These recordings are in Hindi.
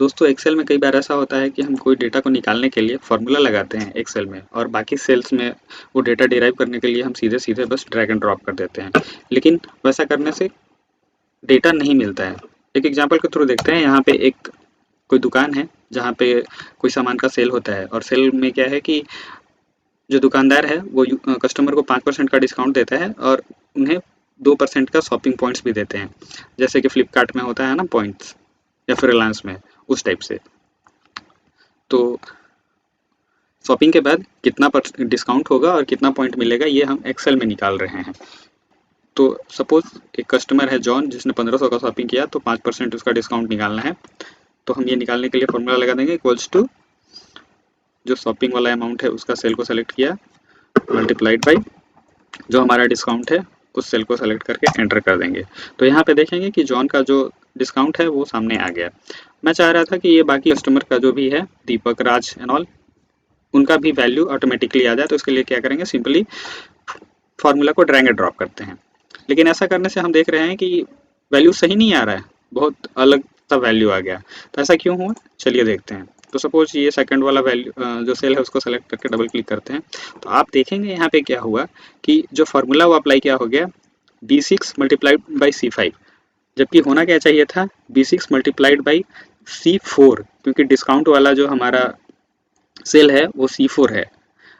दोस्तों एक्सेल में कई बार ऐसा होता है कि हम कोई डेटा को निकालने के लिए फॉर्मूला लगाते हैं एक्सेल में, और बाकी सेल्स में वो डेटा डिराइव करने के लिए हम सीधे सीधे बस ड्रैग एंड ड्रॉप कर देते हैं। लेकिन वैसा करने से डेटा नहीं मिलता है। एक एग्जांपल के थ्रू देखते हैं। यहाँ पे एक कोई दुकान है जहाँ पे कोई सामान का सेल होता है, और सेल में क्या है कि जो दुकानदार है वो कस्टमर को 5% का डिस्काउंट देता है, और उन्हें 2% का शॉपिंग पॉइंट्स भी देते हैं, जैसे कि फ्लिपकार्ट में होता है ना पॉइंट्स, या फिर रिलायंस में, उस टाइप से। तो शॉपिंग के बाद कितना डिस्काउंट होगा और कितना पॉइंट मिलेगा, ये हम एक्सेल में निकाल रहे हैं। तो सपोज एक कस्टमर है जॉन, जिसने 1500 का शॉपिंग किया, तो 5% उसका डिस्काउंट निकालना है। तो हम ये निकालने के लिए फॉर्मूला लगा देंगे, इक्वल्स टू जो शॉपिंग वाला अमाउंट है उसका सेल को सेलेक्ट किया, मल्टीप्लाइड बाई जो हमारा डिस्काउंट है उस सेल को सेलेक्ट करके एंटर कर देंगे। तो यहाँ पे देखेंगे कि जॉन का जो डिस्काउंट है वो सामने आ गया। मैं चाह रहा था कि ये बाकी कस्टमर का जो भी है, दीपक, राज एंड ऑल, उनका भी वैल्यू ऑटोमेटिकली आ जाए। तो इसके लिए क्या करेंगे, सिंपली फार्मूला को ड्रैग एंड ड्रॉप करते हैं। लेकिन ऐसा करने से हम देख रहे हैं कि वैल्यू सही नहीं आ रहा है, बहुत अलग सा वैल्यू आ गया। तो ऐसा क्यों हुआ, चलिए देखते हैं। तो सपोज ये सेकंड वाला वैल्यू जो सेल है उसको सेलेक्ट करके डबल क्लिक करते हैं, तो आप देखेंगे यहाँ पे क्या हुआ कि जो फार्मूला वो अप्लाई क्या हो गया, B6 मल्टीप्लाइड बाई C5, जबकि होना क्या चाहिए था, B6 मल्टीप्लाइड बाई C4, क्योंकि डिस्काउंट वाला जो हमारा सेल है वो C4 है।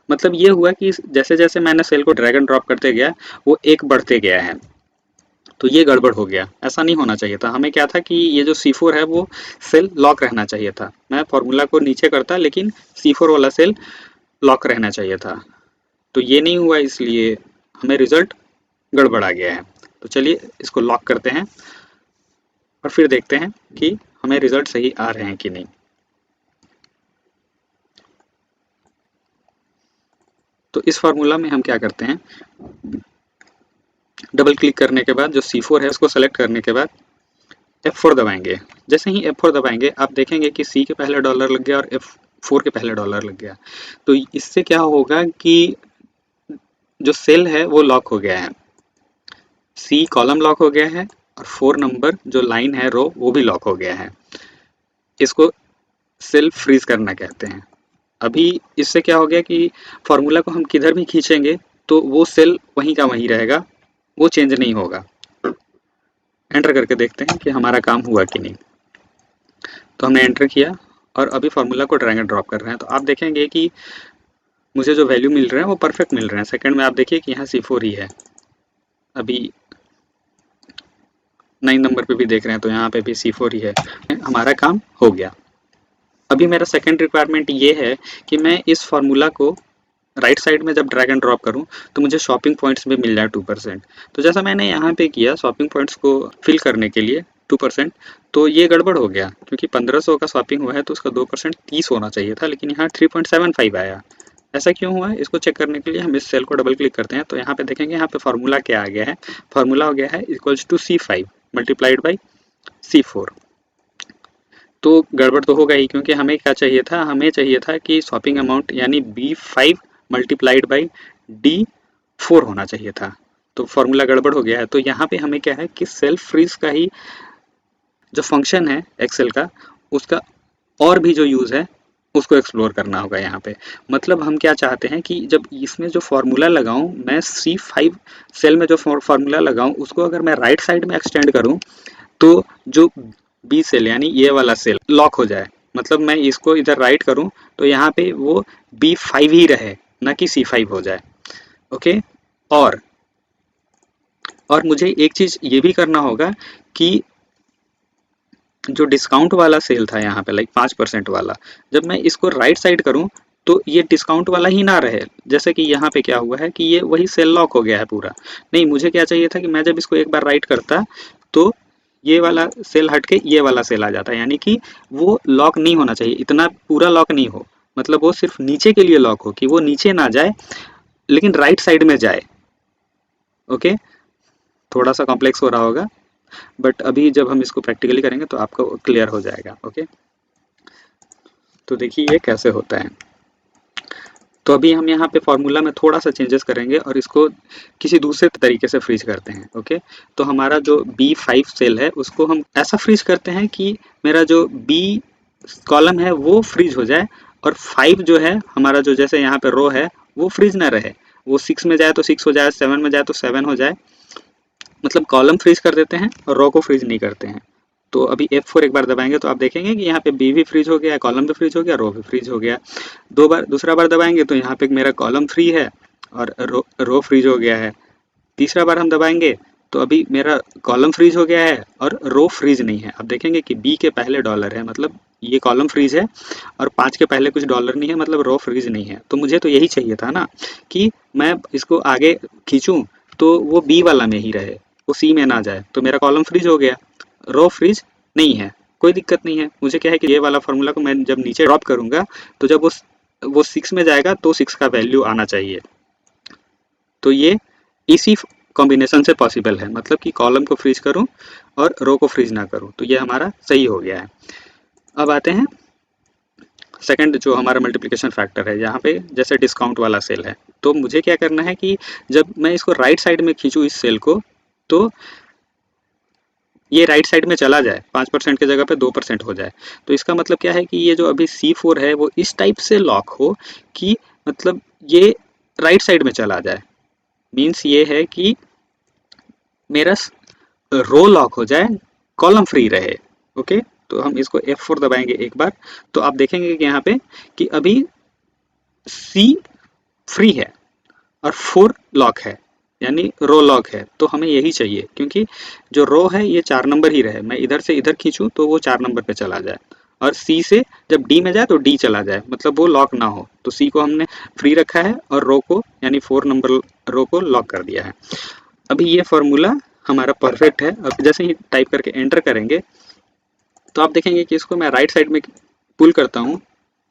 मतलब ये हुआ कि जैसे जैसे मैंने सेल को ड्रैग एंड ड्रॉप करते गया, वो एक बढ़ते गया है। तो ये गड़बड़ हो गया, ऐसा नहीं होना चाहिए था। हमें क्या था कि ये जो C4 है वो सेल लॉक रहना चाहिए था। मैं फॉर्मूला को नीचे करता, लेकिन C4 वाला सेल लॉक रहना चाहिए था। तो ये नहीं हुआ, इसलिए हमें रिजल्ट गड़बड़ आ गया है। तो चलिए इसको लॉक करते हैं और फिर देखते हैं कि हमें रिजल्ट सही आ रहे हैं कि नहीं। तो इस फार्मूला में हम क्या करते हैं, डबल क्लिक करने के बाद जो C4 है उसको सेलेक्ट करने के बाद F4 दबाएंगे। जैसे ही F4 दबाएंगे आप देखेंगे कि C के पहले डॉलर लग गया और F4 के पहले डॉलर लग गया। तो इससे क्या होगा कि जो सेल है वो लॉक हो गया है, C कॉलम लॉक हो गया है, और 4 नंबर जो लाइन है, रो, वो भी लॉक हो गया है। इसको सेल फ्रीज करना कहते हैं। अभी इससे क्या हो गया कि फॉर्मूला को हम किधर भी खींचेंगे तो वो सेल वहीं का वहीं रहेगा, वो चेंज नहीं होगा। एंटर करके देखते हैं कि हमारा काम हुआ कि नहीं। तो हमने एंटर किया और अभी फार्मूला को ड्रैग एंड ड्रॉप कर रहे हैं। तो आप देखेंगे कि मुझे जो वैल्यू मिल रहे हैं वो परफेक्ट मिल रहे हैं। सेकंड में आप देखिए कि यहाँ C4 ही है। अभी 9 नंबर पे भी देख रहे हैं तो यहाँ पे भी C4 ही है। हमारा काम हो गया। अभी मेरा सेकंड रिक्वायरमेंट ये है कि मैं इस फार्मूला को राइट साइड में जब ड्रैग एंड ड्रॉप करूं तो मुझे शॉपिंग पॉइंट्स भी मिल जाए 2%। तो जैसा मैंने यहाँ पे किया शॉपिंग पॉइंट्स को फिल करने के लिए 2%, तो ये गड़बड़ हो गया क्योंकि 1500 का शॉपिंग हुआ है तो उसका 2% 30 होना चाहिए था, लेकिन यहाँ 3.75 आया। ऐसा क्यों हुआ है, इसको चेक करने के लिए हम इस सेल को डबल क्लिक करते हैं। तो यहाँ पे देखेंगे, यहाँ पे फार्मूला क्या आ गया है, फार्मूला हो गया है equals to C5 multiplied by C4। तो गड़बड़ तो होगा ही, क्योंकि हमें क्या चाहिए था, हमें चाहिए था कि शॉपिंग अमाउंट यानी B5 मल्टीप्लाइड बाई D4 होना चाहिए था। तो फॉर्मूला गड़बड़ हो गया है। तो यहाँ पे हमें क्या है कि सेल्फ फ्रीज का ही जो फंक्शन है एक्सेल का, उसका और भी जो यूज़ है उसको एक्सप्लोर करना होगा यहाँ पे। मतलब हम क्या चाहते हैं कि जब इसमें जो फार्मूला लगाऊं, मैं C5 सेल में जो फार्मूला लगाऊं उसको अगर मैं राइट साइड में एक्सटेंड करूं तो जो बी सेल यानी ये वाला सेल लॉक हो जाए। मतलब मैं इसको इधर राइट करूं तो यहाँ पे वो B5 ही रहे, ना कि C5 हो जाए। ओके। और मुझे एक चीज ये भी करना होगा कि जो डिस्काउंट वाला सेल था यहाँ पे, लाइक 5% वाला, जब मैं इसको राइट साइड करूं तो ये डिस्काउंट वाला ही ना रहे। जैसे कि यहाँ पे क्या हुआ है कि ये वही सेल लॉक हो गया है पूरा। नहीं, मुझे क्या चाहिए था कि मैं जब इसको एक बार राइट करता तो ये वाला सेल हट के ये वाला सेल आ जाता है, यानी कि वो लॉक नहीं होना चाहिए, इतना पूरा लॉक नहीं हो, मतलब वो सिर्फ नीचे के लिए लॉक हो, कि वो नीचे ना जाए लेकिन राइट साइड में जाए। ओके। थोड़ा सा कॉम्प्लेक्स हो रहा होगा, बट अभी जब हम इसको प्रैक्टिकली करेंगे तो आपको क्लियर हो जाएगा। ओके। तो देखिए ये कैसे होता है। तो अभी हम यहाँ पे फॉर्मूला में थोड़ा सा चेंजेस करेंगे और इसको किसी दूसरे तरीके से फ्रीज करते हैं। ओके। तो हमारा जो B5 सेल है उसको हम ऐसा फ्रीज करते हैं कि मेरा जो कॉलम है वो फ्रीज हो जाए और 5 जो है हमारा, जो जैसे यहाँ पे रो है, वो फ्रीज ना रहे। वो 6 में जाए तो 6 हो जाए, 7 में जाए तो 7 हो जाए। मतलब कॉलम फ्रीज कर देते हैं और रो को फ्रीज नहीं करते हैं। तो अभी F4 एक बार दबाएंगे तो आप देखेंगे कि यहाँ पे बी भी फ्रीज हो गया, कॉलम भी फ्रीज हो गया, रो भी फ्रीज हो गया। दूसरा बार दबाएंगे तो यहाँ पे मेरा कॉलम फ्री है और रो फ्रीज हो गया है। तीसरा बार हम दबाएंगे तो अभी मेरा कॉलम फ्रीज हो गया है और रो फ्रीज नहीं है। आप देखेंगे कि बी के पहले डॉलर है, मतलब ये कॉलम फ्रीज है, और 5 के पहले कुछ डॉलर नहीं है, मतलब रो फ्रीज नहीं है। तो मुझे तो यही चाहिए था ना कि मैं इसको आगे खींचूं तो वो बी वाला में ही रहे, वो सी में ना जाए। तो मेरा कॉलम फ्रीज हो गया, रो फ्रीज नहीं है, कोई दिक्कत नहीं है। मुझे क्या है कि ये वाला फॉर्मूला को मैं जब नीचे ड्रॉप करूंगा तो जब वो 6 में जाएगा तो 6 का वैल्यू आना चाहिए। तो ये इसी कॉम्बिनेशन से पॉसिबल है, मतलब कि कॉलम को फ्रीज करूं और रो को फ्रीज ना करूं। तो ये हमारा सही हो गया है। अब आते हैं सेकंड, जो हमारा मल्टीप्लिकेशन फैक्टर है। यहाँ पे जैसे डिस्काउंट वाला सेल है, तो मुझे क्या करना है कि जब मैं इसको राइट साइड में खींचूं इस सेल को, तो ये राइट साइड में चला जाए, 5% की जगह पे 2% हो जाए। तो इसका मतलब क्या है कि ये जो अभी C4 है वो इस टाइप से लॉक हो कि मतलब ये राइट साइड में चला जाए। मीन्स ये है कि मेरा रो लॉक हो जाए, कॉलम फ्री रहे। ओके, तो हम इसको F4 दबाएंगे एक बार, तो आप देखेंगे कि यहाँ पे कि अभी C फ्री है और 4 लॉक है, यानी रो लॉक है। तो हमें यही चाहिए, क्योंकि जो रो है ये 4 नंबर ही रहे। मैं इधर से इधर खींचूं तो वो 4 नंबर पे चला जाए, और सी से जब डी में जाए तो डी चला जाए, मतलब वो लॉक ना हो। तो सी को हमने फ्री रखा है और रो को, यानी 4 नंबर रो को लॉक कर दिया है। अभी ये फॉर्मूला हमारा परफेक्ट है। अब जैसे ही टाइप करके एंटर करेंगे तो आप देखेंगे कि इसको मैं राइट साइड में पुल करता हूँ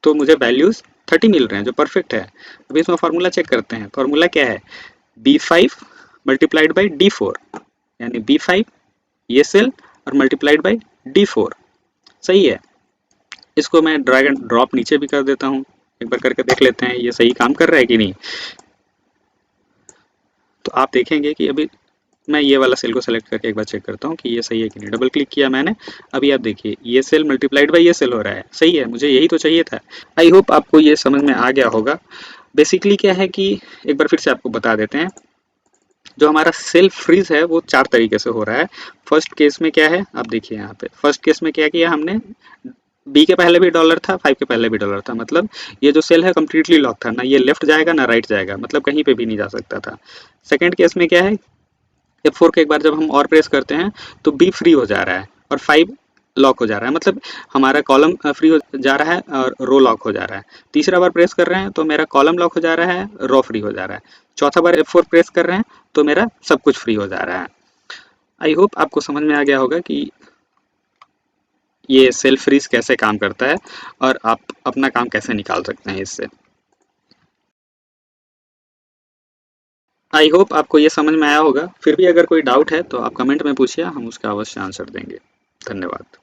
तो मुझे वैल्यूज 30 मिल रहे हैं, जो परफेक्ट है। अभी इसमें फार्मूला चेक करते हैं। फार्मूला क्या है, B5 मल्टीप्लाइड बाई D4, यानी B5 ये सेल और मल्टीप्लाइड बाई D4। सही है। इसको मैं ड्रैग एंड ड्रॉप नीचे भी कर देता हूँ, एक बार करके देख लेते हैं ये सही काम कर रहा है कि नहीं। तो आप देखेंगे कि अभी मैं ये वाला सेल को सेलेक्ट करके एक बार चेक करता हूँ कि ये सही है कि नहीं। डबल क्लिक किया मैंने, अभी आप देखिए ये सेल मल्टीप्लाइड बाई ये सेल हो रहा है। सही है, मुझे यही तो चाहिए था। आई होप आपको ये समझ में आ गया होगा। बेसिकली क्या है कि एक बार फिर से आपको बता देते हैं, जो हमारा सेल्फ फ्रीज है वो 4 तरीके से हो रहा है। फर्स्ट केस में क्या है, आप देखिए यहाँ पे फर्स्ट केस में क्या किया हमने, बी के पहले भी डॉलर था, 5 के पहले भी डॉलर था, मतलब ये जो सेल है कम्प्लीटली लॉक था, ना ये लेफ्ट जाएगा ना राइट जाएगा, मतलब कहीं पे भी नहीं जा सकता था। सेकंड केस में क्या है, F4 के एक बार जब हम और प्रेस करते हैं तो बी फ्री हो जा रहा है और 5 लॉक हो जा रहा है, मतलब हमारा कॉलम फ्री हो जा रहा है और रो लॉक हो जा रहा है। तीसरा बार प्रेस कर रहे हैं तो मेरा कॉलम लॉक हो जा रहा है, रो फ्री हो जा रहा है। चौथा बार F4 प्रेस कर रहे हैं तो मेरा सब कुछ फ्री हो जा रहा है। आई होप आपको समझ में आ गया होगा कि ये सेल्फ फ्रीज कैसे काम करता है और आप अपना काम कैसे निकाल सकते हैं इससे। आई होप आपको ये समझ में आया होगा। फिर भी अगर कोई डाउट है तो आप कमेंट में पूछिए, हम उसका अवश्य आंसर देंगे। धन्यवाद।